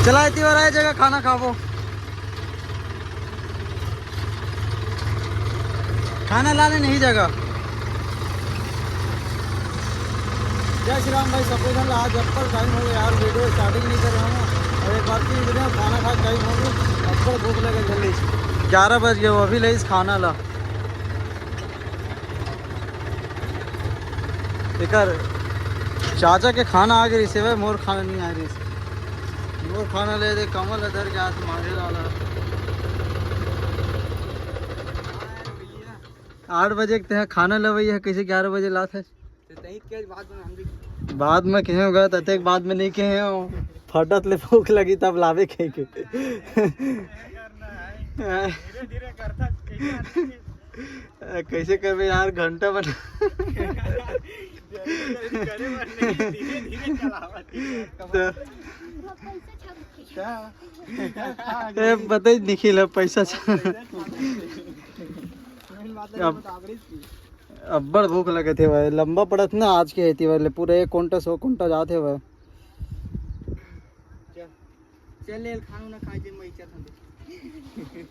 चला इतनी बार आए जगह खाना खाओ, खाना लाने नहीं जगह। जय श्री राम भाई सपोजन आज अक्बर टाइम हो गया यार, वीडियो स्टार्टिंग नहीं कर रहा हूँ। और एक बार की वीडियो खाना खा टाइम हो गया, अक्बर भूख लगे जल्दी 11 बज गए, वो अभी ले खाना ला बेकार। चाचा के खाना आ गई से मोर खाना नहीं आ रही, मोर खाना ले दे कमल इधर क्या मांगे डाला। 8 बजे खाना लवई है, कैसे 11 बजे लात है बाद में कहे होगा तते बाद में नहीं कहे हो फटत ले भूख लगी तब लावे कहे के कैसे करबे यार घंटा बना पता ही निखिल पैसा अब्बड़ भूख लगे थे भाई, लंबा पड़त ना आज के हेती वाले पूरे 1 घंटा 100 घंटा जाते भाई।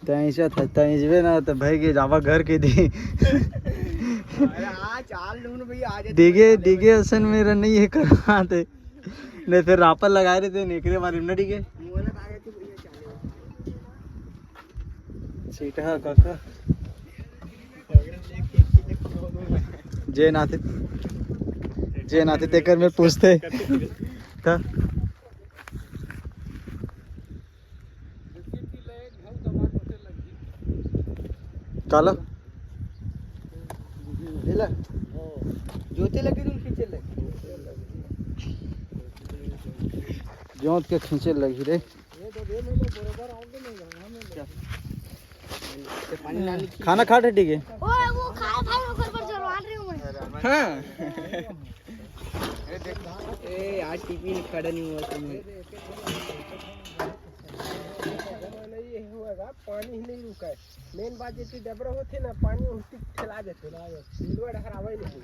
तैसा था तैसबे ना तो भाई के जावा घर के दी डिगे डिगे असन मेरा नहीं है कराते नहीं फिर रापर लगा रहे थे निकले मारे न डिगे सीटा काका जे नाते तेकर में पूछते था काला जोते लगे तुम खींचे लगे जोत के खींचे लगी रे खाना खा रहे ठीक है वो खाए भाई ऊपर पर जलवा रही हूं मैं। हां ए आज टीपी खड़ा नहीं हुआ तुम्हें नहीं होगा, पानी ही नहीं रुका है। मेन बात ये डबरा होते ना पानी उल्टी चला देते ना सिल्वर खराब है नहीं।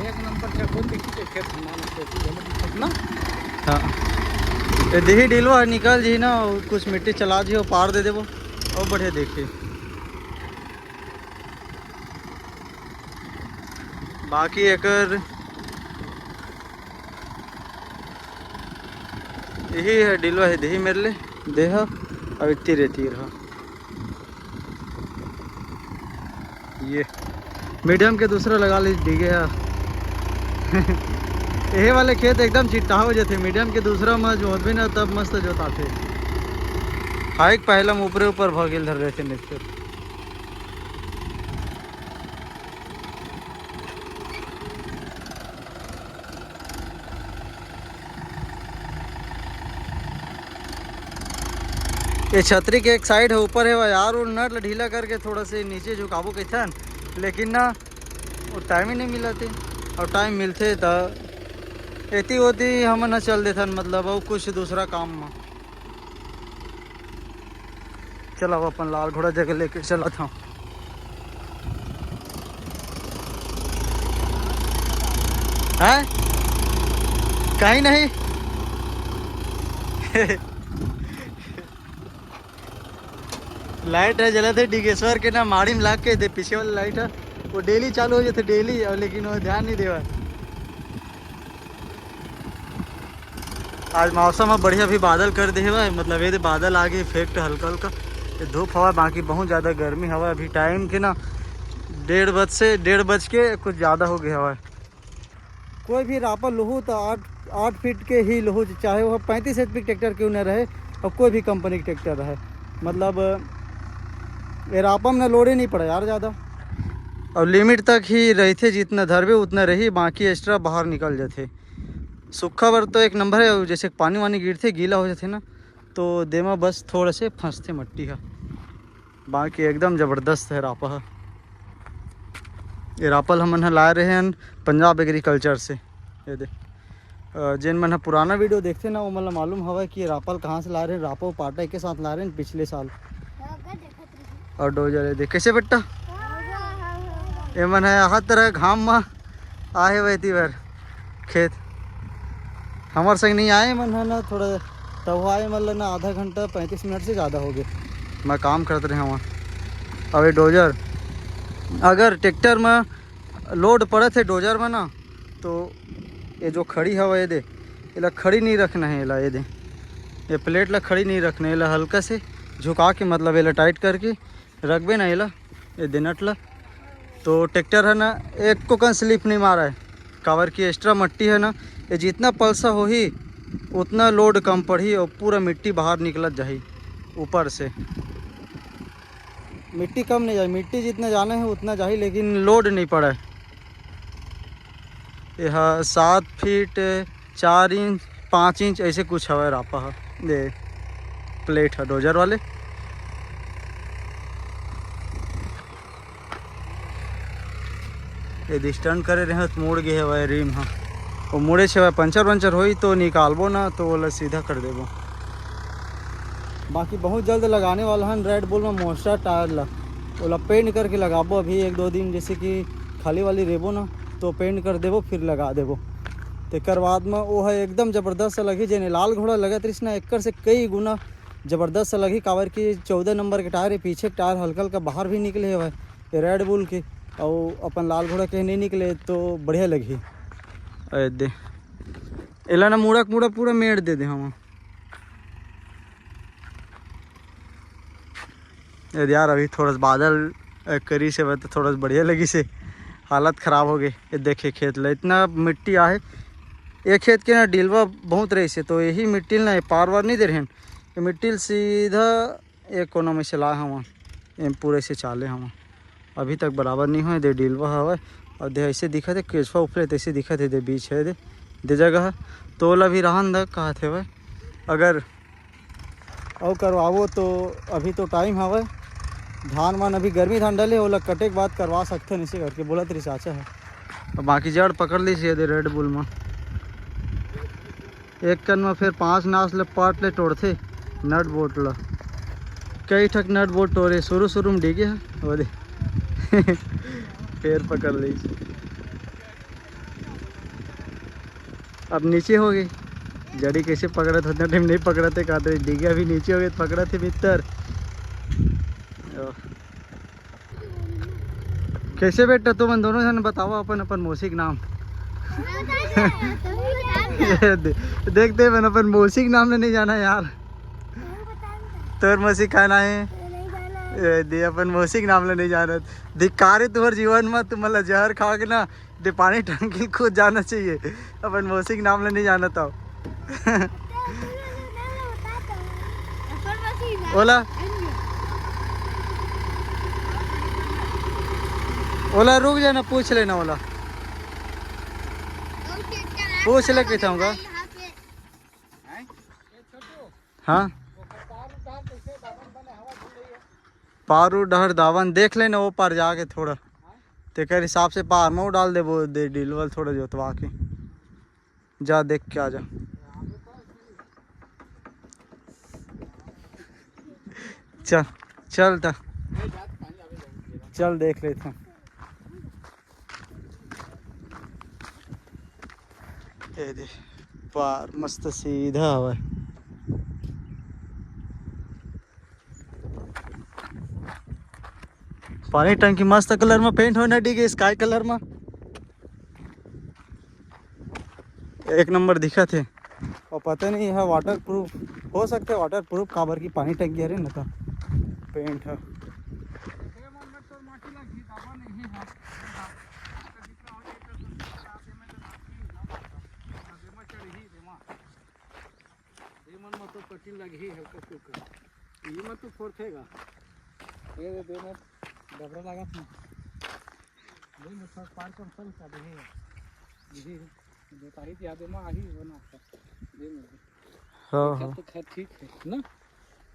एक नंबर खेत ना ये देही डीलवा निकल जी ना कुछ मिट्टी चला जी पार दे देवो और बढ़िया देखे। बाकी एकर यही है डीलवा है देही मेरे लिए देह अब इतनी रहती रहा। ये मीडियम के दूसरा लगा ली डिगे है। यही वाले खेत एकदम चिट्टा हो जाते मीडियम के दूसरा में जोत भी ना तब मस्त जोताते। हाइक पहला ऊपरे ऊपर भगेल धर रहे थे नेचर। ये छतरी के एक साइड है ऊपर है वह यार वो नट ढीला करके थोड़ा से नीचे झुकाबो कैथन लेकिन ना वो टाइम ही नहीं मिला थे और टाइम मिलते तो एती होती हम न चल देथन मतलब और कुछ दूसरा काम में। चला अपन लाल घोड़ा जगह लेके चला था। है कहीं नहीं लाइट है जला थे डिगेश्वर के ना माड़ी में लाग के दे पीछे वाली लाइट है वो डेली चालू हो जाते डेली और लेकिन वो ध्यान नहीं देवा। आज मौसम अब बढ़िया भी बादल कर दे हुआ है मतलब ये बादल आगे इफेक्ट हल्का हल्का ये धूप हवा बाकी बहुत ज़्यादा गर्मी हवा अभी टाइम के ना 1:30 बज के कुछ ज़्यादा हो गया हवा। कोई भी रापा लोहू तो 8 फीट के ही लोहू चाहे वो 35 HP ट्रैक्टर क्यों न रहे और कोई भी कंपनी के ट्रैक्टर रहे मतलब ये रापा में लोड ही नहीं पड़ा यार ज़्यादा और लिमिट तक ही रही थे जितना धरबे उतना रही बाकी एक्स्ट्रा बाहर निकल जाते। सूखा बर तो एक नंबर है जैसे पानी वानी गिरते गीला हो जाते ना तो देमा बस थोड़े से फंसते मट्टी का बाकी एकदम ज़बरदस्त है रापा। ये रापल हम ला रहे हैं पंजाब एग्रीकल्चर से। ये दे जिन मन पुराना वीडियो देखते ना वो मतलब मालूम हवा कि ये रापल कहाँ से ला रहे हैं। रापा पाटा के साथ ला रहे हैं पिछले साल और डोजर है देख कैसे बेटा ये मन है हर तरह घाम में आए वही बार खेत हमारे संग नहीं आए मन है ना थोड़ा तब आए मतलब ना आधा घंटा 35 मिनट से ज़्यादा हो गए मैं काम करते रहे वहाँ। अब ये डोजर अगर ट्रैक्टर में लोड पड़े थे डोजर में ना तो ये जो खड़ी हवा ये दे ये खड़ी नहीं रखना है ये दे ये प्लेट ला खड़ी नहीं रखना है हल्का से झुका के मतलब ये टाइट करके रखबे ना ये दिनट ला तो ट्रैक्टर है ना एक को कन स्लिप नहीं मारा है। कवर की एक्स्ट्रा मट्टी है ना ये जितना पलसा हो ही उतना लोड कम पड़ी और पूरा मिट्टी बाहर निकलत जाही ऊपर से मिट्टी कम नहीं जाए मिट्टी जितना जाना है उतना जाही लेकिन लोड नहीं पड़ा है। यह 7 फीट 4 इंच 5 इंच ऐसे कुछ हवा रापा है ये प्लेट है डोजर वाले। ये डिस्टर्न करे रहे तो मुड़ गए है रिम हाँ वो मुड़े छे पंचर वंचर होई तो निकालबो ना तो वो सीधा कर देबो। बाकी बहुत जल्द लगाने वाला है रेड बुल में मोस्टर टायर ला वो पेंट करके लगाबो अभी 1-2 दिन जैसे कि खाली वाली रेबो ना तो पेंट कर देबो फिर लगा देबो। तेकर बाद में वो है एकदम ज़बरदस्त लगी जेने लाल घोड़ा लगत रही ना एक से कई गुना ज़बरदस्त लगी कावर की 14 नंबर के टायर है पीछे के टायर हल्का हल्का बाहर भी निकले हुए ये रेड बुल के और अपन लाल घोड़ा के नहीं निकले तो बढ़िया लगी। दे एला ना मुड़ा पूरा मेड़ दे दे हम यार अभी थोड़ा सा बादल करी से तो थोड़ा सा बढ़िया लगी से हालत ख़राब हो गई। ये देखे खेत ला इतना मिट्टी आहे ये खेत के ना डीलवा बहुत रही से तो यही मिट्टी ना पार वार नहीं दे रहे हैं ये मिट्टी सीधा एक कोना में चला हम पूरे से चाले हम अभी तक बराबर नहीं हुए दे डीलवा हवा और दे ऐसे दिखा थे केचवा ऊपर ऐसे दिखा थे दे बीच है दे जगह तो ओला भी रहन द कहा थे वह अगर और करवाओ तो अभी तो टाइम हवा धान मान अभी गर्मी धान डाले ओला कटे के बाद करवा सकते हैं इसे करके बोला तेरी चाचा है और बाकी जड़ पकड़ ली सीधे रेड बुल में एक कन में फिर 5 नास ले पाट ले तोड़ते नट बोट ला कई ठक नट बोट तोड़े शुरू में डिगे है वो दे फिर पकड़ ली अब नीचे हो गई जड़ी कैसे पकड़त उतना टाइम नहीं पकड़ते कहते डिगे अभी नीचे हो गए पकड़ा थे मित्र। कैसे बेटा तुम दोनों जन बताओ अपन अपन मौसी के नाम। देखते हैं अपन मौसी के नाम नहीं जाना यार। तोर मौसी कहना है दे अपन मौसी के नाम ले नहीं जाना धिक्कार है तुम्हारे जीवन में। तुम मतलब जहर खा के ना दे पानी टंकी खुद जाना चाहिए अपन मौसी के नाम ले नहीं जाना था। ओला ओला रुक जाना पूछ लेना ओला पूछ ले कहता हूँ। हाँ पारू डहर दावन देख लेना वो पार जाके थोड़ा तेकर हिसाब से पार में डाल दे वो दे डिलवल थोड़ा जोतवा के जा देख के आ जा। चल चल ता चल देख लेते हैं। ये दे पार मस्त सीधा हुआ है। पानी टंकी मस्त कलर में पेंट होना डी स्काई कलर में एक नंबर दिखा थे। और पता नहीं है वाटर प्रूफ हो सकते वाटर प्रूफ काबर की पानी टंकी अरे ना था पेंट है। कठिन लगी हल्का फुल्का ये मत तो फोड़ेगा ये दे मत डबरा लगा था दे मत सब पार कर सब का दे ये दे तारीख याद में आ ही बना दे मत। हां हां तो खैर ठीक है ना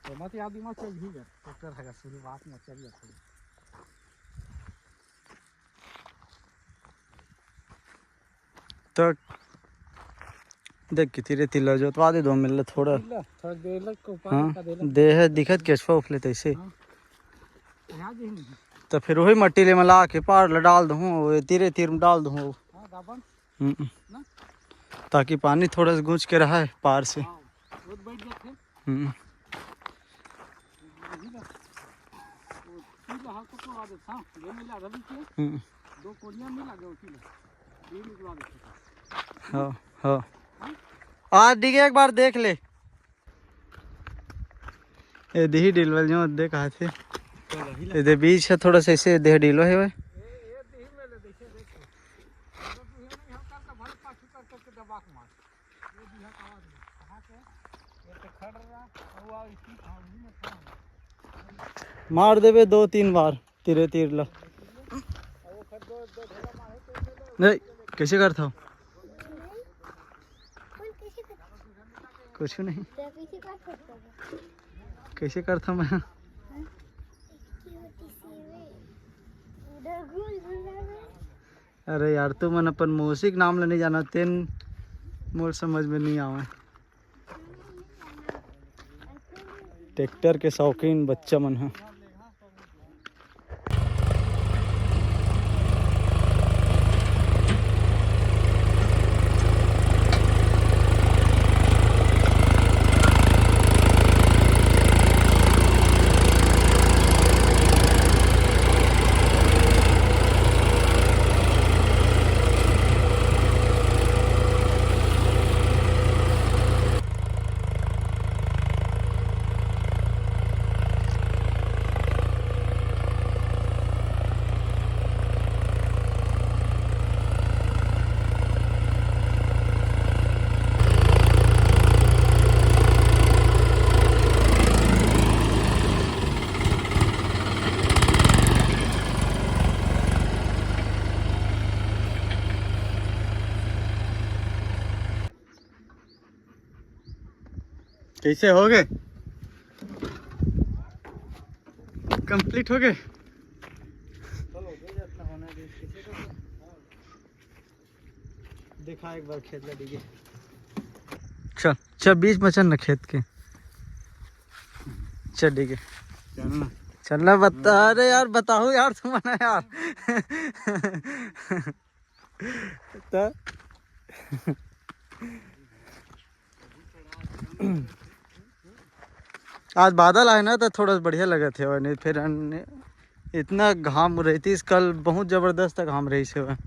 तो मत याद में चल ही गया ट्रैक्टर है शुरुआत में चल जाता है। तो देख कितनी रे तिल्ला जोतवा दे 2 मिल थोड़ा थोड़ा देर लग को पार हाँ का दे दे है दिखत केचवा उफले तैसे यहां जे नहीं तो फिर वही मट्टी ले मिला के पार ला डाल दूँ वो तीरे तीर में डाल दूँ हां दाबन ना ताकि पानी थोड़ा सा गूंज के रहा है पार से। वो बैठ जाते हम्म वो हां को आदत था ये मिला रवि के 2 कोड़ियां मिला गए उसी में ये निकलवा देते। हाँ हाँ आज डिगे एक बार देख ले ये देही डिलवल जो दे कहा थे ये दे बीच है थोड़ा सा ऐसे देह डिलो है वे ये देही में ले देखे देखो अगर तू ये नहीं होता तो भले पाछू कर दबा के मार ये दिहा कहां कहां से ये तो खड़ रहा हुआ इसी भावनी में था मार देवे 2-3 बार तीरे तीर ला वो खड़ दो ढेला मारे तो नहीं कैसे करता हूँ कुछ नहीं कैसे करता मैं अरे यार तू मन अपन मौसी के नाम लेने जाना तेन मोर समझ में नहीं आवा। ट्रैक्टर के शौकीन बच्चा मन है। कैसे हो गए कंप्लीट हो गए देखा एक बार खेत लगी चल चल बीच में चल ना खेत के चल ठीक है चलना चलना बता अरे यार बताओ यार तुम ना यार तो आज बादल आए ना तो थोड़ा बढ़िया लगे थे और नहीं फिर इतना घाम रही थी कल, बहुत जबरदस्त घाम रही से वह।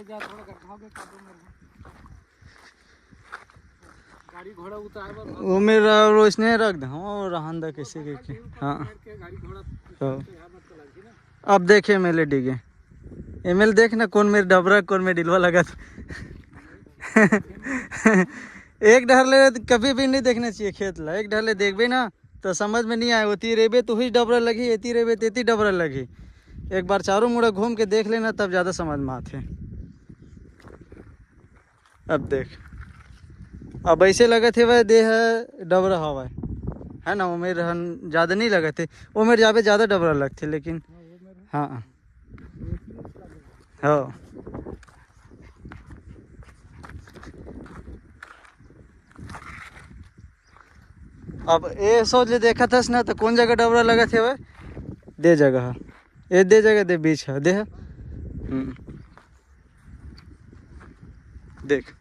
जा थोड़ा गड्ढा हो गया कादो में गाड़ी घोड़ा उतार वो मेरा रोशनी रख दे हाँ रहन दा किसी के हाँ गाड़ी घोड़ा हाँ। यहाँ मत तो लगी ना। अब देखे मेले डिगे एमएल देख ना कौन मेरे डबरा कौन में डिलवा लगा था। एक ढरले कभी भी नहीं देखना चाहिए खेत ला, एक ढरले देख भी ना तो समझ में नहीं आए होती रेबे तो ही डबरा लगी, एती रेबे तेती डबरा लगी। एक बार चारों मुड़ा घूम के देख लेना तब ज़्यादा समझ में आते। अब देख अब ऐसे लगे थे वह देह डबरा हवा है ना, उमेर ज़्यादा नहीं लगे थे, उमेर जावे ज़्यादा डबरा लगते लेकिन हाँ हाँ। अब ये सोच ले देखा था ना तो कौन जगह डबरा लगा थे वह दे जगह ये दे जगह दे बीच है दे देख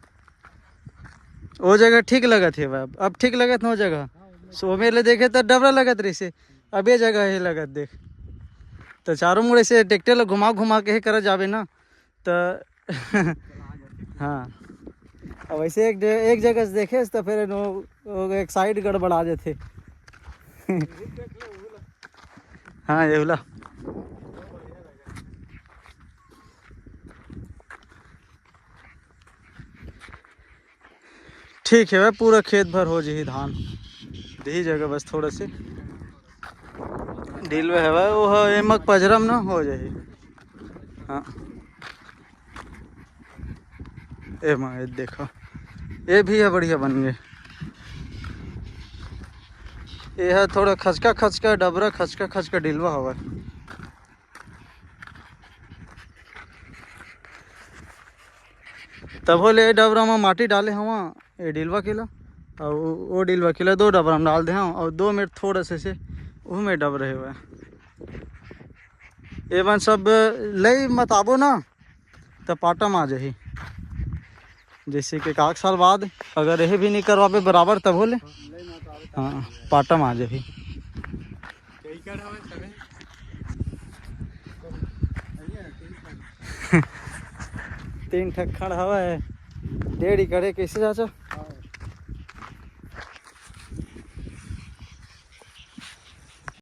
वो जगह ठीक लगा थे वह, अब ठीक लगा था वो जगह सो मेरे देखे तो डबरा लगत रही से, अब ये जगह ही लगत देख तो चारों मुड़े से ट्रैक्टर घुमा घुमा के ही कर जावे ना तो हाँ। अब वैसे एक जगह से देखे तो फिर वो एक साइड गड़बड़ा जाते। हाँ ये बोला ठीक है वह पूरा खेत भर हो जाए धान दी जगह बस थोड़ा सी ढील में है वह वो एमक पजरम ना हो जाए। हाँ ए माँ ये देखो ये भी है बढ़िया बन गए। ये है थोड़ा खचका खचका डबरा खचका खचका ढीलवा हुआ है। तब ले डबरा में माटी डाले हवा ये ढीलवा किला और वो ढीलवा किला दो डबरा में डाल दे हाँ और 2 मिनट थोड़ा से वो में डब रहे हुए एवं सब ले मत आबो ना तो पाटा में आ जाही, जैसे कि 1 साल बाद अगर यही भी नहीं करवाबे बराबर तब हो ले हाँ पाटा में आ जाही। 3 ठक्खड़ हवा है 1.5 एकड़ कैसे चाचा